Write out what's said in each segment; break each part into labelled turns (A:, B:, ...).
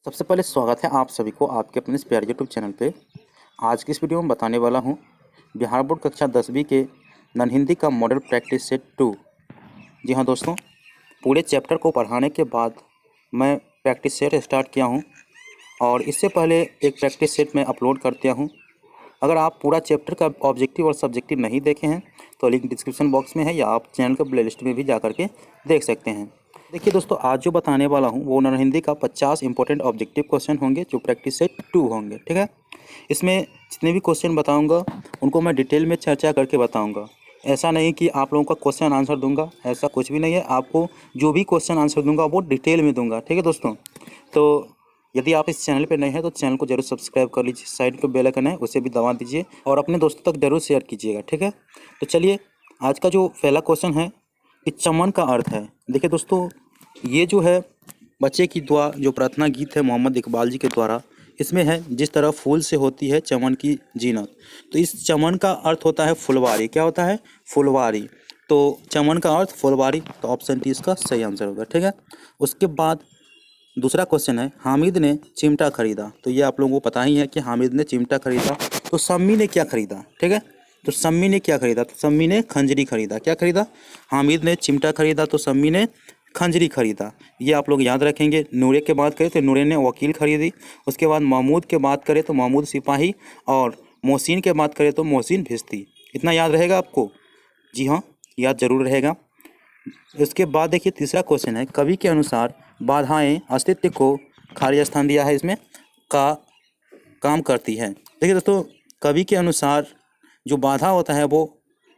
A: सबसे पहले स्वागत है आप सभी को आपके अपने इस प्यारे यूट्यूब चैनल पे। आज की इस वीडियो में बताने वाला हूँ बिहार बोर्ड कक्षा 10वीं के नॉन हिंदी का मॉडल प्रैक्टिस सेट 2। जी हाँ दोस्तों, पूरे चैप्टर को पढ़ाने के बाद मैं प्रैक्टिस सेट स्टार्ट किया हूँ और इससे पहले एक प्रैक्टिस सेट मैं अपलोड कर दिया हूँ। अगर आप पूरा चैप्टर का ऑब्जेक्टिव और सब्जेक्टिव नहीं देखे हैं तो लिंक डिस्क्रिप्शन बॉक्स में है या आप चैनल के प्लेलिस्ट में भी जा करके देख सकते हैं। देखिए दोस्तों, आज जो बताने वाला हूँ वो नॉन हिंदी का 50 इंपॉर्टेंट ऑब्जेक्टिव क्वेश्चन होंगे जो प्रैक्टिस सेट 2 होंगे। ठीक है, इसमें जितने भी क्वेश्चन बताऊंगा उनको मैं डिटेल में चर्चा करके बताऊंगा। ऐसा नहीं कि आप लोगों का क्वेश्चन आंसर दूंगा, ऐसा कुछ भी नहीं है। आपको जो भी क्वेश्चन आंसर दूंगा वो डिटेल में दूंगा। ठीक है दोस्तों, तो यदि आप इस चैनल पे नए हैं तो चैनल को जरूर सब्सक्राइब कर लीजिए, साइड पे बेल आइकन है उसे भी दबा दीजिए और अपने दोस्तों तक जरूर शेयर कीजिएगा। ठीक है, तो चलिए आज का जो पहला क्वेश्चन है कि चमन का अर्थ है। देखिए दोस्तों, ये जो है बच्चे की दुआ जो प्रार्थना गीत है मोहम्मद इकबाल जी के द्वारा, इसमें है जिस तरह फूल से होती है चमन की जीनत, तो इस चमन का अर्थ होता है फुलवारी। क्या होता है? फुलवारी। तो चमन का अर्थ फुलवारी, तो ऑप्शन डी इसका सही आंसर होगा। ठीक है, उसके बाद दूसरा क्वेश्चन है हामिद ने चिमटा खरीदा। तो ये आप लोगों को पता ही है कि हामिद ने चिमटा खरीदा। तो सम्मी ने क्या खरीदा? ठीक है, तो सम्मी ने क्या खरीदा? तो सम्मी ने खंजरी खरीदा। क्या खरीदा? हामिद ने चिमटा खरीदा तो सम्मी ने खंजरी खरीदा। ये आप लोग याद रखेंगे। नूरे की बात करें तो नूरे ने वकील खरीदी। उसके बाद महमूद की बात करें तो महमूद सिपाही, और मोहसिन की बात करें तो मोहसिन भिश्ती। इतना याद रहेगा आपको? जी हाँ, याद जरूर रहेगा। उसके बाद देखिए तीसरा क्वेश्चन है कवि के अनुसार बाधाएं अस्तित्व को खाली स्थान दिया है, इसमें का काम करती है। देखिए दोस्तों, कवि के अनुसार जो बाधा होता है वो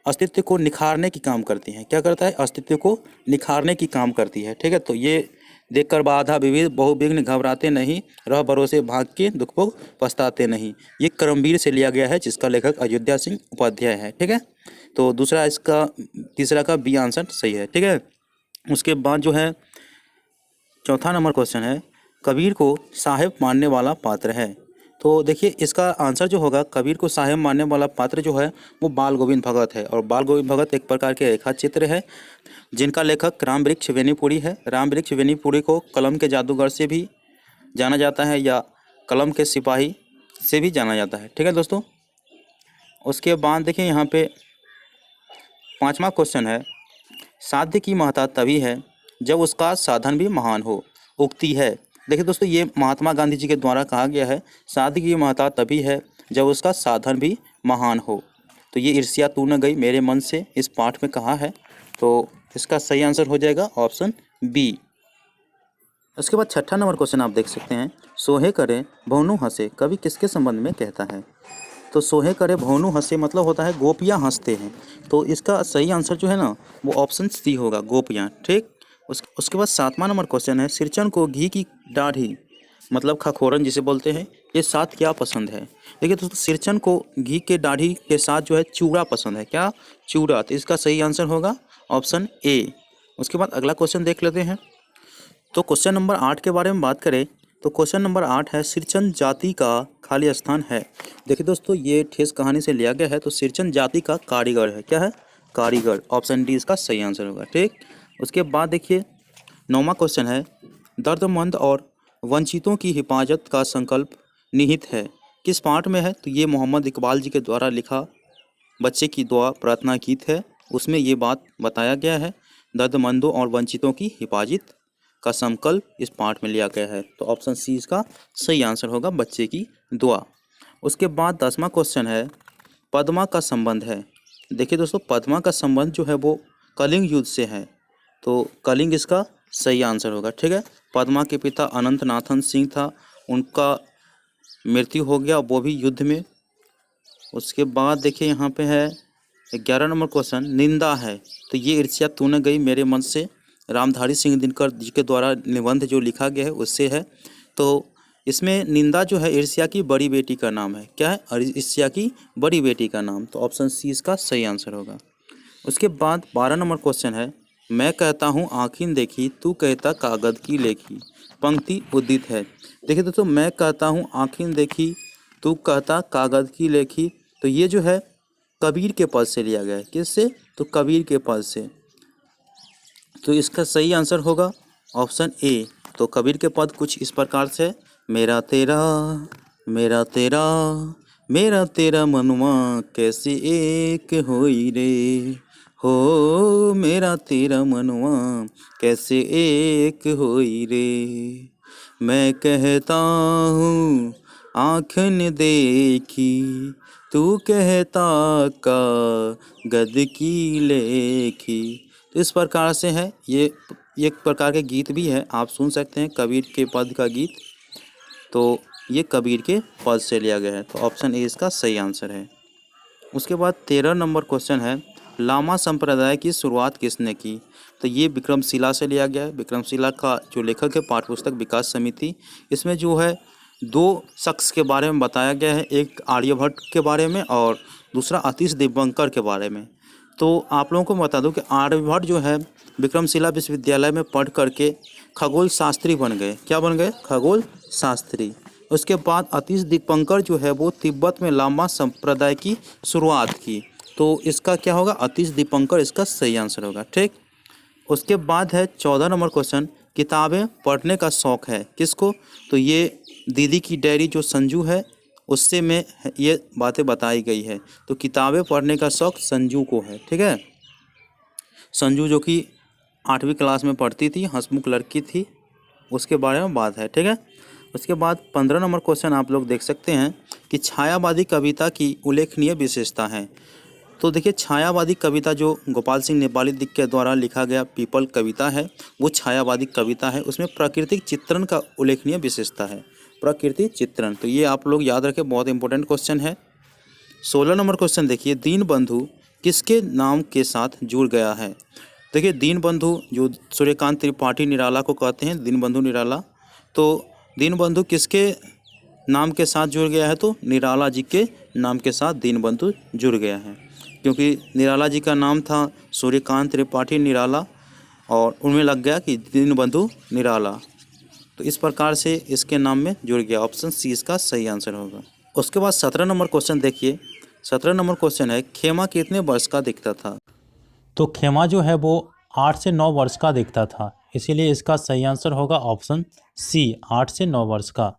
A: अस्तित्व को निखारने की काम करती है। क्या करता है? अस्तित्व को निखारने की काम करती है। ठीक है, तो ये देखकर बाधा विविध बहुविघ्न घबराते नहीं, रह भरोसे भाग के दुख भोग पछताते नहीं। ये करमवीर से लिया गया है जिसका लेखक अयोध्या सिंह उपाध्याय है। ठीक है, तो दूसरा इसका तीसरा का बी आंसर सही है। ठीक है, उसके बाद जो है चौथा नंबर क्वेश्चन है कबीर को साहेब मानने वाला पात्र है। तो देखिए इसका आंसर जो होगा, कबीर को साहेब मानने वाला पात्र जो है वो बाल गोविंद भगत है। और बाल गोविंद भगत एक प्रकार के रेखा चित्र है जिनका लेखक राम वृक्ष वेनीपुरी है। राम वृक्ष वेनीपुरी को कलम के जादूगर से भी जाना जाता है या कलम के सिपाही से भी जाना जाता है। ठीक है दोस्तों, उसके बाद देखिए यहाँ पे पाँचवा क्वेश्चन है साध्य की महत्ता तभी है जब उसका साधन भी महान हो। उक्ति है। देखिए दोस्तों, ये महात्मा गांधी जी के द्वारा कहा गया है साध्य की महत्ता तभी है जब उसका साधन भी महान हो। तो ये ईर्ष्या तू न गई मेरे मन से इस पाठ में कहा है, तो इसका सही आंसर हो जाएगा ऑप्शन बी। उसके बाद छठा नंबर क्वेश्चन आप देख सकते हैं सोहे करे भवनु हंसे कवि किसके संबंध में कहता है। तो सोहे करे भवनु हंसे मतलब होता है गोपियाँ हंसते हैं। तो इसका सही आंसर जो है ना वो ऑप्शन सी होगा, गोपियाँ। ठीक, उसके बाद सातवां नंबर क्वेश्चन है सिरचन को घी की दाढ़ी मतलब खखोरन जिसे बोलते हैं ये साथ क्या पसंद है। देखिए दोस्तों, सिरचन को घी के दाढ़ी के साथ जो है चूड़ा पसंद है। क्या? चूड़ा। तो इसका सही आंसर होगा ऑप्शन ए। उसके बाद अगला क्वेश्चन देख लेते हैं। तो क्वेश्चन नंबर 8 के बारे में बात करें तो क्वेश्चन नंबर 8 है सिरचन जाति का खाली स्थान है। देखिए दोस्तों, ये ठेस कहानी से लिया गया है। तो सिरचन जाति का कारीगर है। क्या है? कारीगर। ऑप्शन डी इसका सही आंसर होगा। ठीक, उसके बाद देखिए 9वां क्वेश्चन है दर्दमंद और वंचितों की हिफाजत का संकल्प निहित है किस पाठ में है। तो ये मोहम्मद इकबाल जी के द्वारा लिखा बच्चे की दुआ प्रार्थना गीत है, उसमें ये बात बताया गया है दर्दमंदों और वंचितों की हिफाजत का संकल्प इस पाठ में लिया गया है। तो ऑप्शन सी इसका सही आंसर होगा, बच्चे की दुआ। उसके बाद 10वां क्वेश्चन है पद्मा का संबंध है। देखिए दोस्तों, पद्मा का संबंध जो है वो कलिंग युद्ध से है। तो कलिंग इसका सही आंसर होगा। ठीक है, पद्मा के पिता अनंत नाथन सिंह था, उनका मृत्यु हो गया वो भी युद्ध में। उसके बाद देखिए यहाँ पे है 11 नंबर क्वेश्चन निंदा है। तो ये ईर्ष्या तू न गई मेरे मन से रामधारी सिंह दिनकर जी के द्वारा निबंध जो लिखा गया है उससे है। तो इसमें निंदा जो है ईर्ष्या की बड़ी बेटी का नाम है। क्या है? ईर्ष्या की बड़ी बेटी का नाम। तो ऑप्शन सी इसका सही आंसर होगा। उसके बाद 12 नंबर क्वेश्चन है मैं कहता हूँ आँखीं देखी तू कहता कागद की लेखी पंक्ति उदित है। देखिए दोस्तों, मैं कहता हूँ आँखीं देखी तू कहता कागद की लेखी, तो ये जो है कबीर के पद से लिया गया है। किससे? तो कबीर के पद से। तो इसका सही आंसर होगा ऑप्शन ए। तो कबीर के पद कुछ इस प्रकार से मेरा तेरा मेरा तेरा मेरा तेरा मनुआ कैसे एक होई रे, हो मेरा तेरा मनुआ कैसे एक होई रे। मैं कहता हूँ आँख ने देखी, तू कहता का गद की लेखी। तो इस प्रकार से है ये एक प्रकार के गीत भी है, आप सुन सकते हैं कबीर के पद का गीत। तो ये कबीर के पद से लिया गया है, तो ऑप्शन ए इसका सही आंसर है। उसके बाद 13 नंबर क्वेश्चन है, लामा संप्रदाय की शुरुआत किसने की। तो ये विक्रमशिला से लिया गया है। विक्रमशिला का जो लेखक है पाठ्यपुस्तक विकास समिति, इसमें जो है दो शख्स के बारे में बताया गया है, एक आर्यभट्ट के बारे में और दूसरा अतीश दीपंकर के बारे में। तो आप लोगों को बता दूं कि आर्यभट्ट जो है विक्रमशिला विश्वविद्यालय में पढ़ करके खगोल शास्त्री बन गए। क्या बन गए? खगोल शास्त्री। उसके बाद अतीश दीपंकर जो है वो तिब्बत में लामा संप्रदाय की शुरुआत की। तो इसका क्या होगा? अतीश दीपंकर इसका सही आंसर होगा। ठीक। उसके बाद है 14 नंबर क्वेश्चन, किताबें पढ़ने का शौक़ है किसको। तो ये दीदी की डायरी जो संजू है उससे में ये बातें बताई गई है। तो किताबें पढ़ने का शौक़ संजू को है। ठीक है, संजू जो कि 8वीं क्लास में पढ़ती थी, हंसमुख लड़की थी, उसके बारे में बात है। ठीक है। उसके बाद 15 नंबर क्वेश्चन आप लोग देख सकते हैं कि छायावादी कविता की उल्लेखनीय विशेषता है। तो देखिए, छायावादी कविता जो गोपाल सिंह नेपाली दिक के द्वारा लिखा गया पीपल कविता है वो छायावादी कविता है। उसमें प्राकृतिक चित्रण का उल्लेखनीय विशेषता है, प्रकृति चित्रण। तो ये आप लोग याद रखें, बहुत इंपॉर्टेंट क्वेश्चन है। 16 नंबर क्वेश्चन देखिए, दीनबंधु किसके नाम के साथ जुड़ गया है। देखिए, दीनबंधु जो सूर्यकांत त्रिपाठी निराला को कहते हैं, दीनबंधु निराला, तो दीनबंधु किसके नाम के साथ जुड़ गया है। तो निराला जी के नाम के साथ दीनबंधु जुड़ गया है, क्योंकि निराला जी का नाम था सूर्यकांत त्रिपाठी निराला और उनमें लग गया कि दीनबंधु निराला, तो इस प्रकार से इसके नाम में जुड़ गया। ऑप्शन सी इसका सही आंसर होगा। उसके बाद 17 नंबर क्वेश्चन देखिए, 17 नंबर क्वेश्चन है, खेमा कितने वर्ष का दिखता था।
B: तो खेमा जो है वो 8 से 9 वर्ष का दिखता था, इसीलिए इसका सही आंसर होगा ऑप्शन सी, 8 से 9 वर्ष का।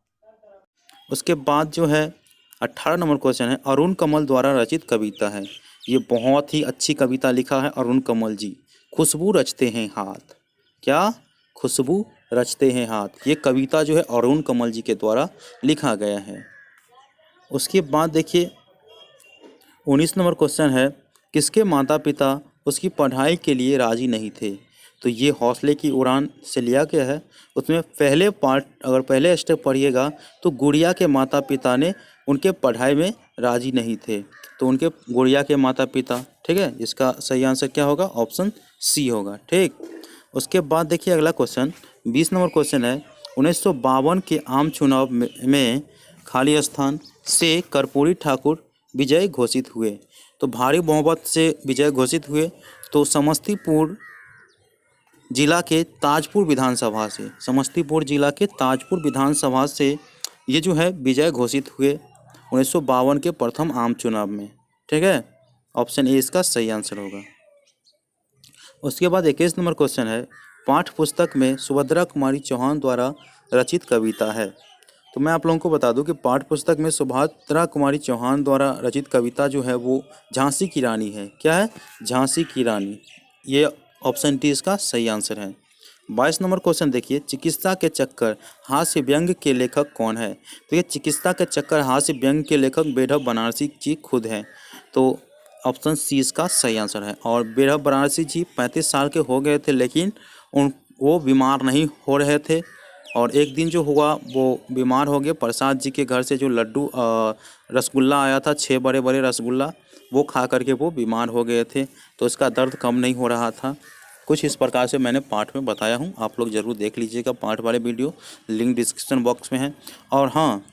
A: उसके बाद जो है 18 नंबर क्वेश्चन है, अरुण कमल द्वारा रचित कविता है। ये बहुत ही अच्छी कविता लिखा है अरुण कमल जी। खुशबू रचते हैं हाथ, क्या? खुशबू रचते हैं हाथ। ये कविता जो है अरुण कमल जी के द्वारा लिखा गया है। उसके बाद देखिए 19 नंबर क्वेश्चन है, किसके माता पिता उसकी पढ़ाई के लिए राजी नहीं थे। तो ये हौसले की उड़ान से लिया गया है। उसमें पहले पार्ट अगर पहले स्टेप पढ़िएगा तो गुड़िया के माता पिता ने उनके पढ़ाई में राजी नहीं थे, तो उनके गुड़िया के माता पिता। ठीक है, इसका सही आंसर क्या होगा? ऑप्शन सी होगा। ठीक। उसके बाद देखिए अगला क्वेश्चन 20 नंबर क्वेश्चन है, 1952 के आम चुनाव में खाली स्थान से कर्पूरी ठाकुर विजय घोषित हुए। तो भारी बहुमत से विजय घोषित हुए। तो समस्तीपुर जिला के ताजपुर विधानसभा से, समस्तीपुर जिला के ताजपुर विधानसभा से ये जो है विजय घोषित हुए 1952 के प्रथम आम चुनाव में। ठीक है, ऑप्शन ए इसका सही आंसर होगा। उसके बाद 21 नंबर क्वेश्चन है, पाठ्य पुस्तक में सुभद्रा कुमारी चौहान द्वारा रचित कविता है। तो मैं आप लोगों को बता दूं कि पाठ्य पुस्तक में सुभद्रा कुमारी चौहान द्वारा रचित कविता जो है वो झांसी की रानी है। क्या है? झांसी की रानी। ये ऑप्शन डी इसका सही आंसर है। 22 नंबर क्वेश्चन देखिए, चिकित्सा के चक्कर हास्य व्यंग के लेखक कौन है। तो ये चिकित्सा के चक्कर हास्य व्यंग के लेखक बेढब बनारसी जी खुद हैं। तो ऑप्शन सी इसका सही आंसर है। और बेढब बनारसी जी 35 साल के हो गए थे, लेकिन वो बीमार नहीं हो रहे थे। और एक दिन जो हुआ वो बीमार हो गए। प्रसाद जी के घर से जो लड्डू रसगुल्ला आया था, 6 बड़े बड़े रसगुल्ला, वो खा करके वो बीमार हो गए थे। तो इसका दर्द कम नहीं हो रहा था। कुछ इस प्रकार से मैंने पाठ में बताया हूँ, आप लोग ज़रूर देख लीजिएगा पाठ वाले वीडियो, लिंक डिस्क्रिप्शन बॉक्स में है। और हाँ,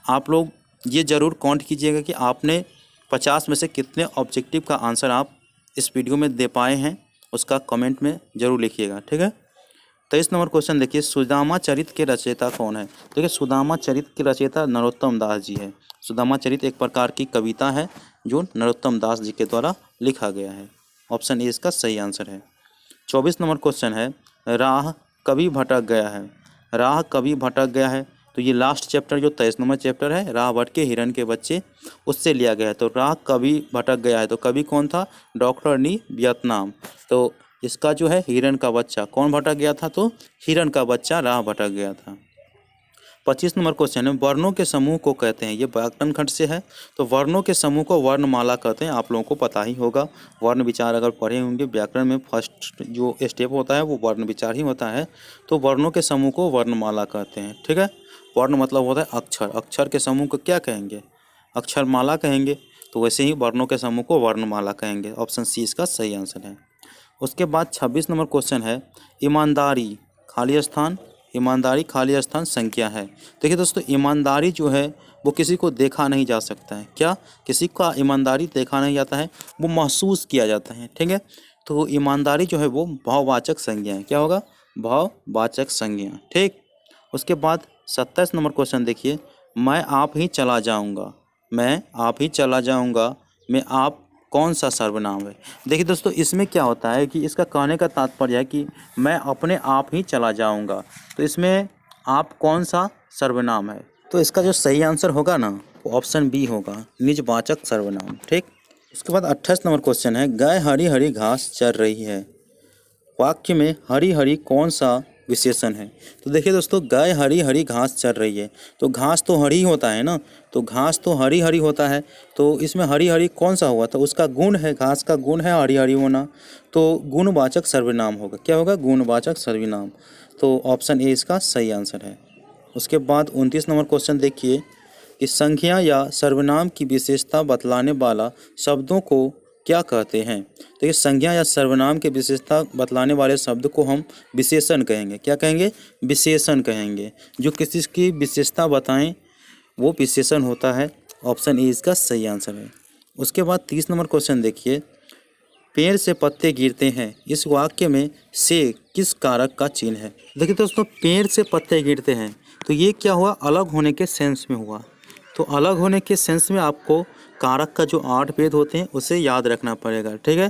A: आप लोग ये ज़रूर काउंट कीजिएगा कि आपने 50 में से कितने ऑब्जेक्टिव का आंसर आप इस वीडियो में दे पाए हैं, उसका कमेंट में ज़रूर लिखिएगा। ठीक है। 23 नंबर क्वेश्चन देखिए, सुदामा चरित के रचयिता कौन है। देखिए, सुदामा चरित के रचयिता नरोत्तम दास जी है। सुदामा चरित एक प्रकार की कविता है जो नरोत्तम दास जी के द्वारा लिखा गया है। ऑप्शन ए इसका सही आंसर है। 24 नंबर क्वेश्चन है, राह कभी भटक गया है। राह कभी भटक गया है, तो ये लास्ट चैप्टर जो 23 नंबर चैप्टर है, राह भटके हिरन के बच्चे, उससे लिया गया है। तो राह कभी भटक गया है, तो कवि कौन था? डॉक्टर नी वियतनाम। तो इसका जो है हिरन का बच्चा कौन भटक गया था? तो हिरन का बच्चा राह भटक गया था। 25 नंबर क्वेश्चन है, वर्णों के समूह को कहते हैं, ये व्याकरण खंड से है। तो वर्णों के समूह को वर्णमाला कहते हैं, आप लोगों को पता ही होगा। वर्ण विचार अगर पढ़े होंगे, व्याकरण में फर्स्ट जो स्टेप होता है वो वर्ण विचार ही होता है। तो वर्णों के समूह को वर्णमाला कहते हैं, ठीक है। वर्ण मतलब होता है अक्षर, अक्षर के समूह को क्या कहेंगे? अक्षरमाला कहेंगे। तो वैसे ही वर्णों के समूह को वर्णमाला कहेंगे। ऑप्शन सी इसका सही आंसर है। उसके बाद 26 नंबर क्वेश्चन है, ईमानदारी खाली स्थान, ईमानदारी खाली स्थान संख्या है। देखिए दोस्तों, ईमानदारी जो है वो किसी को देखा नहीं जा सकता है। क्या? किसी का ईमानदारी देखा नहीं जाता है, वो महसूस किया जाता है, ठीक है। तो ईमानदारी जो है वो भाववाचक संज्ञा है। क्या होगा? भाववाचक संज्ञा, ठीक। उसके बाद 27 नंबर क्वेश्चन देखिए, मैं आप ही चला जाऊँगा, मैं आप ही चला जाऊँगा, मैं आप कौन सा सर्वनाम है? देखिए दोस्तों, इसमें क्या होता है कि इसका कहने का तात्पर्य है कि मैं अपने आप ही चला जाऊंगा। तो इसमें आप कौन सा सर्वनाम है? तो इसका जो सही आंसर होगा ना, वो ऑप्शन बी होगा, निजवाचक सर्वनाम, ठीक। उसके बाद 28 नंबर क्वेश्चन है, गाय हरी हरी घास चर रही है, वाक्य में हरी हरी कौन सा विशेषण है? तो देखिए दोस्तों, गाय हरी हरी घास चर रही है, तो घास तो हरी होता है ना, तो घास तो हरी हरी होता है, तो इसमें हरी हरी कौन सा हुआ? तो उसका गुण है, घास का गुण है हरी हरी होना, तो गुणवाचक सर्वनाम होगा। क्या होगा? गुणवाचक सर्वनाम। तो ऑप्शन ए इसका सही आंसर है। उसके बाद 29 नंबर क्वेश्चन देखिए कि संज्ञा या सर्वनाम की विशेषता बतलाने वाला शब्दों को क्या कहते हैं? देखिए, संज्ञा या सर्वनाम की विशेषता बतलाने वाले शब्द को हम विशेषण कहेंगे। क्या कहेंगे? विशेषण कहेंगे। जो किसी की विशेषता बताएं वो विशेषण होता है। ऑप्शन ए इसका सही आंसर है। उसके बाद 30 नंबर क्वेश्चन देखिए, पेड़ से पत्ते गिरते हैं, इस वाक्य में से किस कारक का चिन्ह है? देखिए दोस्तों, पेड़ से पत्ते गिरते हैं, तो ये क्या हुआ? अलग होने के सेंस में हुआ। तो अलग होने के सेंस में आपको कारक का जो 8 भेद होते हैं उसे याद रखना पड़ेगा, ठीक है।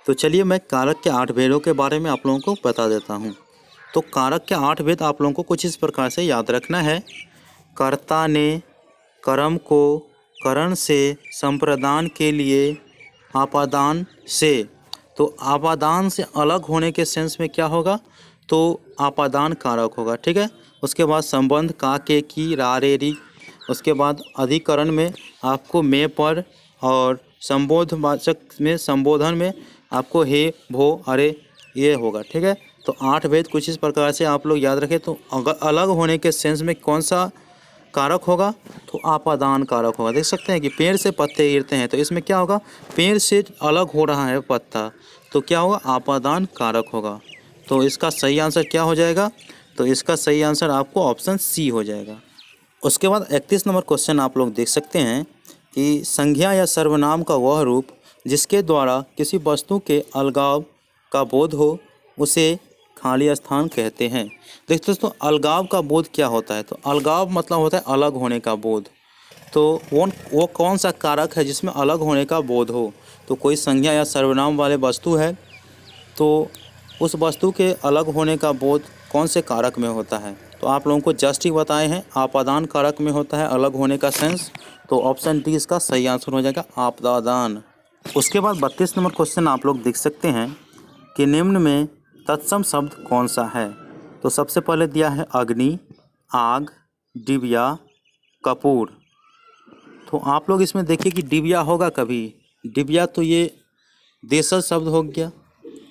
A: तो चलिए मैं कारक के 8 भेदों के बारे में आप लोगों को बता देता हूँ। तो कारक के 8 भेद आप लोगों को कुछ इस प्रकार से याद रखना है। कर्ता ने, कर्म को, करण से, संप्रदान के लिए, आपादान से। तो आपादान से अलग होने के सेंस में क्या होगा? तो आपादान कारक होगा, ठीक है। उसके बाद संबंध का, के, की, रा, रे, री। उसके बाद अधिकरण में आपको में, पर, और संबोधवाचक में, संबोधन में आपको हे, भो, अरे, ये होगा, ठीक है। तो 8 भेद कुछ इस प्रकार से आप लोग याद रखें। तो अलग होने के सेंस में कौन सा कारक होगा? तो आपादान कारक होगा। देख सकते हैं कि पेड़ से पत्ते गिरते हैं, तो इसमें क्या होगा? पेड़ से अलग हो रहा है पत्ता, तो क्या होगा? आपादान कारक होगा। तो इसका सही आंसर क्या हो जाएगा? तो इसका सही आंसर आपको ऑप्शन सी हो जाएगा। उसके बाद 31 नंबर क्वेश्चन आप लोग देख सकते हैं कि संज्ञा या सर्वनाम का वह रूप जिसके द्वारा किसी वस्तु के अलगाव का बोध हो उसे खाली स्थान कहते हैं। देखते दोस्तों, अलगाव का बोध क्या होता है? तो अलगाव मतलब होता है अलग होने का बोध। तो वो कौन सा कारक है जिसमें अलग होने का बोध हो? तो कोई संज्ञा या सर्वनाम वाले वस्तु है, तो उस वस्तु के अलग होने का बोध कौन से कारक में होता है? तो आप लोगों को जस्ट ही बताए हैं, आपादान कारक में होता है अलग होने का सेंस। तो ऑप्शन डी इसका सही आंसर हो जाएगा, आपादान। उसके बाद 32 नंबर क्वेश्चन आप लोग देख सकते हैं कि निम्न में तत्सम शब्द कौन सा है? तो सबसे पहले दिया है अग्नि, आग, डिबिया, कपूर। तो आप लोग इसमें देखिए कि डिबिया होगा कभी? डिबिया तो ये देशज शब्द हो गया।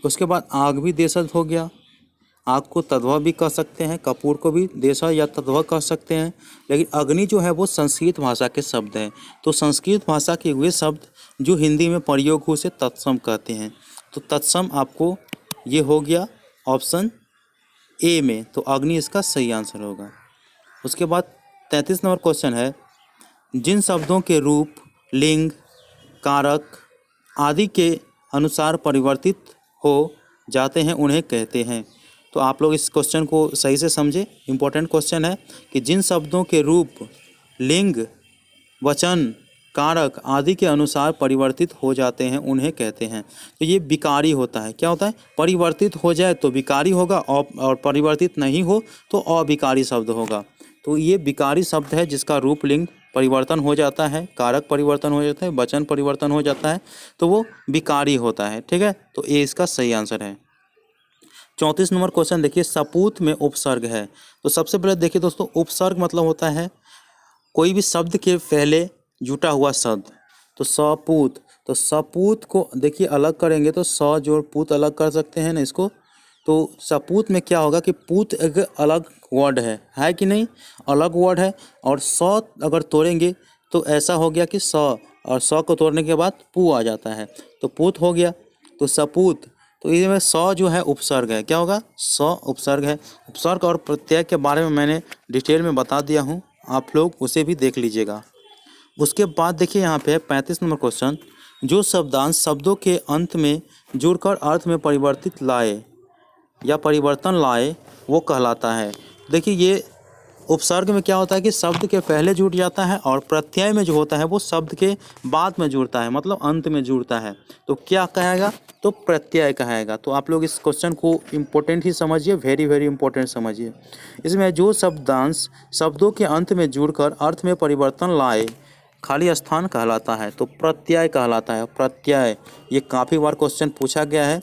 A: उसके बाद आग भी देशज हो गया, आग को तद्भव भी कह सकते हैं, कपूर को भी देशज या तद्भव कह सकते हैं। लेकिन अग्नि जो है वो संस्कृत भाषा के शब्द हैं, तो संस्कृत भाषा के वे शब्द जो हिंदी में प्रयोग हो उसे तत्सम कहते हैं। तो तत्सम आपको ये हो गया ऑप्शन ए में, तो अग्नि इसका सही आंसर होगा। उसके बाद 33 नंबर क्वेश्चन है, जिन शब्दों के रूप, लिंग, कारक आदि के अनुसार परिवर्तित हो जाते हैं उन्हें कहते हैं। तो आप लोग इस क्वेश्चन को सही से समझे, इम्पोर्टेंट क्वेश्चन है कि जिन शब्दों के रूप, लिंग, वचन, कारक आदि के अनुसार परिवर्तित हो जाते हैं उन्हें कहते हैं। तो ये विकारी होता है। क्या होता है? परिवर्तित हो जाए तो विकारी होगा और परिवर्तित नहीं हो तो अविकारी शब्द होगा। तो ये विकारी शब्द है जिसका रूप लिंग परिवर्तन हो जाता है, कारक परिवर्तन हो जाता है, वचन परिवर्तन हो जाता है, तो वो विकारी होता है। ठीक है, तो ये इसका सही आंसर है। 34 नंबर क्वेश्चन देखिए, सपूत में उपसर्ग है। तो सबसे पहले देखिए दोस्तों, उपसर्ग मतलब होता है कोई भी शब्द के पहले जुटा हुआ शब्द। तो सपूत, तो सपूत को देखिए अलग करेंगे तो स जोड़ पूत अलग कर सकते हैं ना इसको। तो सपूत में क्या होगा कि पूत एक अलग वर्ड है कि नहीं, अलग वर्ड है। और स अगर तोड़ेंगे तो ऐसा हो गया कि स, और स को तोड़ने के बाद पू आ जाता है, तो पूत हो गया। तो सपूत, तो इसमें स जो है उपसर्ग है, क्या होगा, स उपसर्ग है। उपसर्ग और प्रत्यय के बारे में मैंने डिटेल में बता दिया हूँ, आप लोग उसे भी देख लीजिएगा। उसके बाद देखिए यहाँ पे 35 नंबर क्वेश्चन, जो शब्दांश शब्दों के अंत में जुड़कर अर्थ में परिवर्तित लाए या परिवर्तन लाए वो कहलाता है। देखिए ये उपसर्ग में क्या होता है कि शब्द के पहले जुड़ जाता है, और प्रत्यय में जो होता है वो शब्द के बाद में जुड़ता है, मतलब अंत में जुड़ता है, तो क्या कहेगा, तो प्रत्यय कहेगा। तो आप लोग इस क्वेश्चन को इम्पोर्टेंट ही समझिए, वेरी वेरी इंपॉर्टेंट समझिए। इसमें जो शब्दांश शब्दों के अंत में जुड़कर अर्थ में परिवर्तन लाए खाली स्थान कहलाता है, तो प्रत्यय कहलाता है, प्रत्यय। ये काफ़ी बार क्वेश्चन पूछा गया है।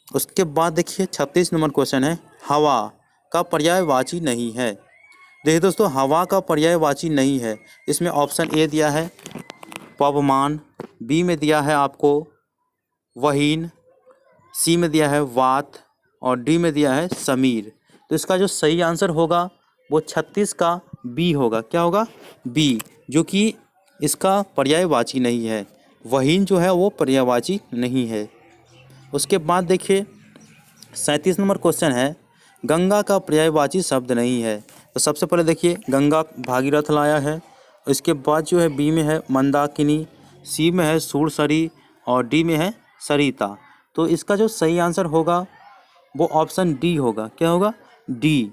A: उसके बाद देखिए 36 नंबर क्वेश्चन है, हवा का पर्यायवाची नहीं है। देखिए दोस्तों, हवा का पर्यायवाची नहीं है। इसमें ऑप्शन ए दिया है पवमान, बी में दिया है आपको वहीन, सी में दिया है वात, और डी में दिया है समीर। तो इसका जो सही आंसर होगा वो 36 का बी होगा। क्या होगा, बी, जो कि इसका पर्यायवाची नहीं है। वहीन जो है वो पर्यायवाची नहीं है। उसके बाद देखिए 37 नंबर क्वेश्चन है, गंगा का पर्यायवाची शब्द नहीं है। तो सबसे पहले देखिए, गंगा भागीरथ लाया है। इसके बाद जो है बी में है मंदाकिनी, सी में है सूरसरी, और डी में है सरिता। तो इसका जो सही आंसर होगा वो ऑप्शन डी होगा। क्या होगा, डी,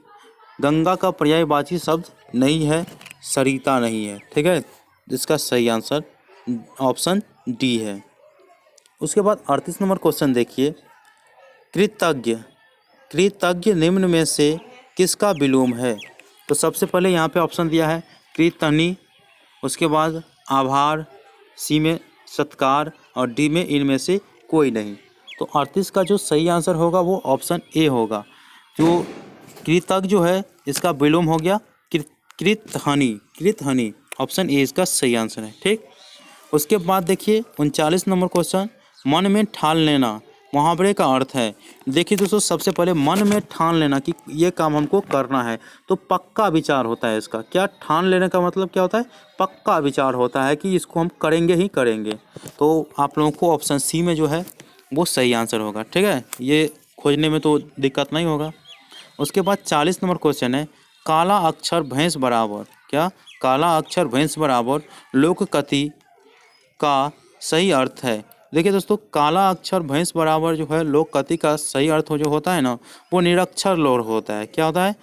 A: गंगा का पर्यायवाची शब्द नहीं है, सरिता नहीं है। ठीक है, इसका सही आंसर ऑप्शन डी है। उसके बाद 38 नंबर क्वेश्चन देखिए, कृतज्ञ, कृतज्ञ निम्न में से किसका विलोम है। तो सबसे पहले यहाँ पे ऑप्शन दिया है कृतनी, उसके बाद आभार, सी में सत्कार, और डी में इनमें से कोई नहीं। तो 38 का जो सही आंसर होगा वो ऑप्शन ए होगा। जो कृतज्ञ जो है इसका विलोम हो गया कृतहनी, कृतहनी, ऑप्शन ए इसका सही आंसर है। ठीक, उसके बाद देखिए 39 नंबर क्वेश्चन, मन में ठान लेना मुहावरे का अर्थ है। देखिए दोस्तों, सबसे पहले मन में ठान लेना कि ये काम हमको करना है, तो पक्का विचार होता है इसका। क्या ठान लेने का मतलब क्या होता है, पक्का विचार होता है कि इसको हम करेंगे ही करेंगे। तो आप लोगों को ऑप्शन सी में जो है वो सही आंसर होगा। ठीक है, ये खोजने में तो दिक्कत नहीं होगा। उसके बाद 40 नंबर क्वेश्चन है, काला अक्षर भैंस बराबर, क्या, काला अक्षर भैंस बराबर लोककथि का सही अर्थ है। देखिए दोस्तों, काला अक्षर भैंस बराबर जो है लोककथि का सही अर्थ जो होता है ना, वो निरक्षर लोग होता है। क्या होता है,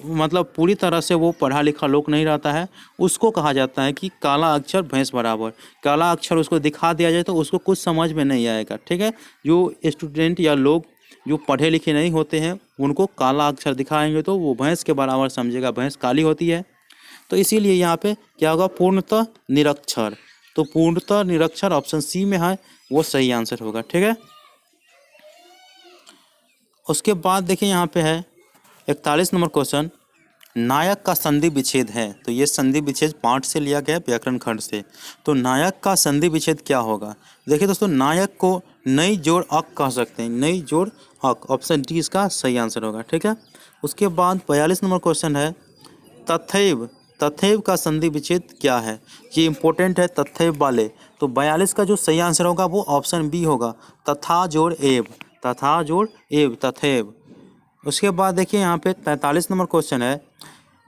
A: मतलब पूरी तरह से वो पढ़ा लिखा लोग नहीं रहता है, उसको कहा जाता है कि काला अक्षर भैंस बराबर। काला अक्षर उसको दिखा दिया जाए तो उसको कुछ समझ में नहीं आएगा। ठीक है, जो स्टूडेंट या लोग जो पढ़े लिखे नहीं होते हैं उनको काला अक्षर दिखाएंगे तो वो भैंस के बराबर समझेगा, भैंस काली होती है। तो इसीलिए यहाँ पे क्या होगा, पूर्णतः निरक्षर। तो पूर्णतः निरक्षर ऑप्शन सी में है, वो सही आंसर होगा। ठीक है, उसके बाद देखिए यहाँ पे है 41 नंबर क्वेश्चन, नायक का संधि विच्छेद है। तो ये संधि विच्छेद पाठ से लिया गया, व्याकरण खंड से। तो नायक का संधि विच्छेद क्या होगा। देखिए दोस्तों, नायक को नई जोड़ अक कह सकते हैं, नई जोड़ अक, ऑप्शन डी इसका सही आंसर होगा। ठीक है, उसके बाद 42 नंबर क्वेश्चन है, तथैव, तथैव का संधि विच्छेद क्या है। ये इंपॉर्टेंट है तथैव वाले। तो 42 का जो सही आंसर होगा वो ऑप्शन बी होगा, तथा जोड़ एव, तथा जोड़ एव, तथैव। उसके बाद देखिए यहाँ पे 43 नंबर क्वेश्चन है,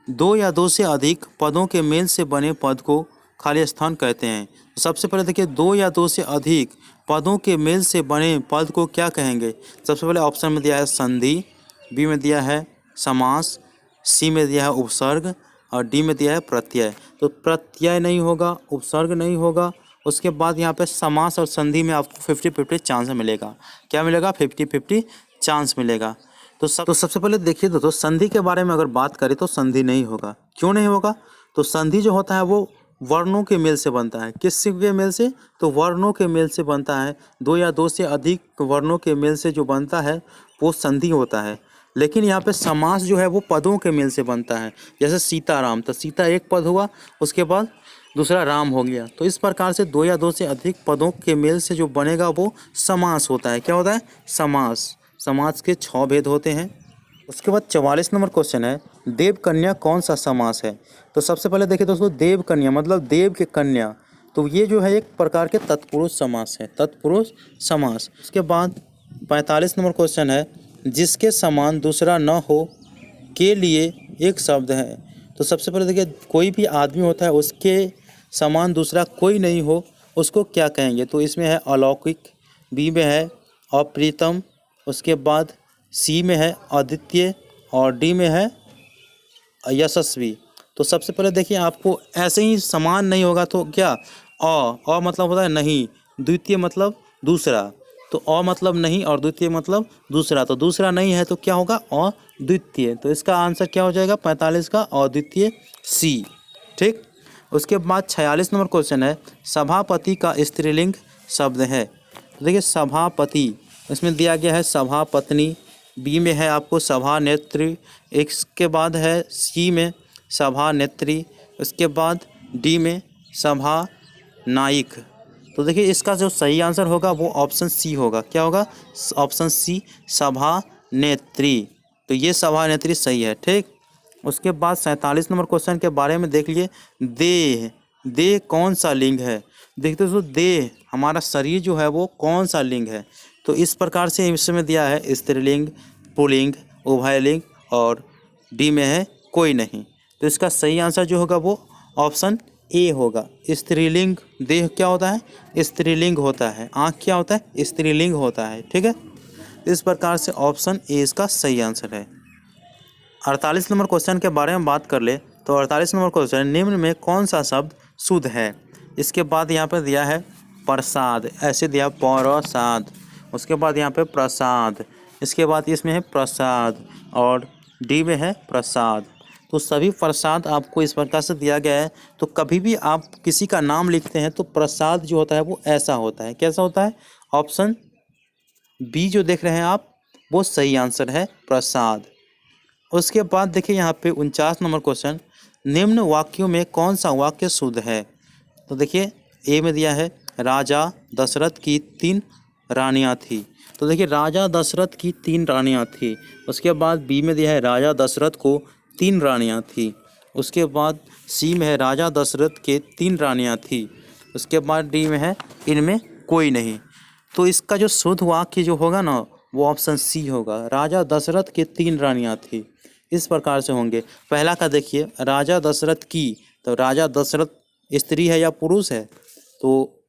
A: दो या दो से अधिक पदों के मेल से बने पद को खाली स्थान कहते हैं। सबसे पहले देखिए, दो या दो से अधिक पदों के मेल से बने पद को क्या कहेंगे। सबसे पहले ऑप्शन में दिया है संधि, बी में दिया है समास, सी में दिया है उपसर्ग, और डी में दिया है प्रत्यय। तो प्रत्यय नहीं होगा, उपसर्ग नहीं होगा। उसके बाद यहाँ पे समास और संधि में आपको 50-50 चांस मिलेगा। क्या मिलेगा, 50-50 चांस मिलेगा। तो सबसे पहले देखिए दोस्तों, संधि के बारे में अगर बात करें तो संधि नहीं होगा। क्यों नहीं होगा? तो संधि जो होता है वो वर्णों के मेल से बनता है। किस के मेल से? तो वर्णों के मेल से बनता है। दो या दो से अधिक वर्णों के मेल से जो बनता है वो संधि होता है। लेकिन यहाँ पे समास जो है वो पदों के मेल से बनता है। जैसे सीताराम, तो सीता एक पद हुआ, उसके बाद दूसरा राम हो गया। तो इस प्रकार से दो या दो से अधिक पदों के मेल से जो बनेगा वो समास होता है। क्या होता है? समास। समास के 6 भेद होते हैं। उसके बाद 44 नंबर क्वेश्चन है, देव कन्या कौन सा समास है? तो सबसे पहले देखिए दोस्तों, देव कन्या मतलब देव के कन्या, तो ये जो है एक प्रकार के तत्पुरुष समास है, तत्पुरुष समास। उसके बाद 45 नंबर क्वेश्चन है, जिसके समान दूसरा न हो के लिए एक शब्द है। तो सबसे पहले देखिए, कोई भी आदमी होता है उसके समान दूसरा कोई नहीं हो, उसको क्या कहेंगे? तो इसमें है अलौकिक, बी में है अप्रीतम, उसके बाद सी में है अद्वितीय और डी में है यशस्वी। तो सबसे पहले देखिए, आपको ऐसे ही समान नहीं होगा तो क्या? अ मतलब होता है नहीं, द्वितीय मतलब दूसरा, तो अ मतलब नहीं और द्वितीय मतलब दूसरा, तो दूसरा नहीं है तो क्या होगा? अद्वितीय। तो इसका आंसर क्या हो जाएगा? 45 का अद्वितीय सी। ठीक। उसके बाद 46 नंबर क्वेश्चन है, सभापति का स्त्रीलिंग शब्द है। तो देखिए, सभापति, इसमें दिया गया है सभापत्नी, बी में है आपको सभानेत्री, इसके बाद है सी में सभानेत्री, उसके बाद डी में सभा नायक। तो देखिए, इसका जो सही आंसर होगा वो ऑप्शन सी होगा। क्या होगा? ऑप्शन सी, सभानेत्री। तो ये सभानेत्री सही है। ठीक। उसके बाद 47 नंबर क्वेश्चन के बारे में देख लिए, देह, देह कौन सा लिंग है? देखते हो, देह हमारा शरीर जो है वो कौन सा लिंग है? तो इस प्रकार से इसमें दिया है स्त्रीलिंग, पुल्लिंग, उभयलिंग और डी में है कोई नहीं। तो इसका सही आंसर जो होगा वो ऑप्शन ए होगा। स्त्रीलिंग देह क्या होता है? स्त्रीलिंग होता है। आँख क्या होता है? स्त्रीलिंग होता है। ठीक है। इस प्रकार से ऑप्शन ए इसका सही आंसर है। 48 नंबर क्वेश्चन के बारे में बात कर ले तो 48 नंबर क्वेश्चन, निम्न में कौन सा शब्द शुद्ध है? इसके बाद यहाँ पर दिया है प्रसाद, ऐसे दिया प्रसाद, उसके बाद यहाँ पे प्रसाद, इसके बाद इसमें है प्रसाद और डी में है प्रसाद। तो सभी प्रसाद आपको इस प्रकार से दिया गया है। तो कभी भी आप किसी का नाम लिखते हैं तो प्रसाद जो होता है वो ऐसा होता है। कैसा होता है? ऑप्शन बी जो देख रहे हैं आप वो सही आंसर है, प्रसाद। उसके बाद देखिए यहाँ पे 49 नंबर क्वेश्चन, निम्न वाक्यों में कौन सा वाक्य शुद्ध है? तो देखिए, ए में दिया है राजा दशरथ की 3 रानियाँ थी। तो देखिए, राजा दशरथ की 3 रानियाँ थी। उसके बाद बी में दिया है राजा दशरथ को 3 रानियाँ थी। उसके बाद सी में है राजा दशरथ के 3 रानियाँ थी। उसके बाद डी में है इनमें कोई नहीं। तो इसका जो शुद्ध वाक्य जो होगा ना वो ऑप्शन सी होगा, राजा दशरथ के 3 रानियाँ थी। इस प्रकार से होंगे। पहला का देखिए, राजा दशरथ की, तो राजा दशरथ स्त्री है या पुरुष है? तो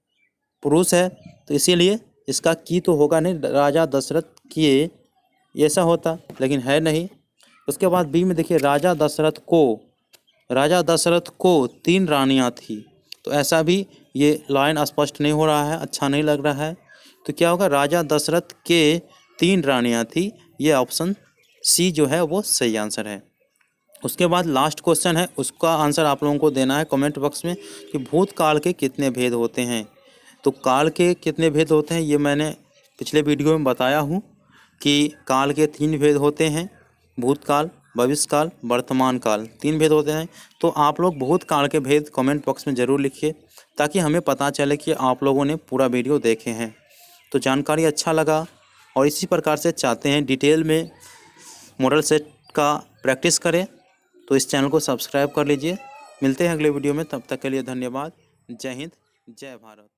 A: पुरुष है, तो इसीलिए इसका की तो होगा नहीं, राजा दशरथ किए ऐसा होता, लेकिन है नहीं। उसके बाद बी में देखिए, राजा दशरथ को 3 रानियाँ थी। तो ऐसा भी ये लाइन स्पष्ट नहीं हो रहा है, अच्छा नहीं लग रहा है। तो क्या होगा? राजा दशरथ के 3 रानियाँ थी। ये ऑप्शन सी जो है वो सही आंसर है। उसके बाद लास्ट क्वेश्चन है, उसका आंसर आप लोगों को देना है कमेंट बॉक्स में कि भूतकाल के कितने भेद होते हैं। तो काल के कितने भेद होते हैं ये मैंने पिछले वीडियो में बताया हूँ कि काल के 3 भेद होते हैं, भूतकाल, भविष्यकाल, वर्तमान काल, 3 भेद होते हैं। तो आप लोग भूतकाल के भेद कमेंट बॉक्स में ज़रूर लिखिए ताकि हमें पता चले कि आप लोगों ने पूरा वीडियो देखे हैं। तो जानकारी अच्छा लगा और इसी प्रकार से चाहते हैं डिटेल में मॉडल सेट का प्रैक्टिस करें तो इस चैनल को सब्सक्राइब कर लीजिए। मिलते हैं अगले वीडियो में, तब तक के लिए धन्यवाद। जय हिंद, जय भारत।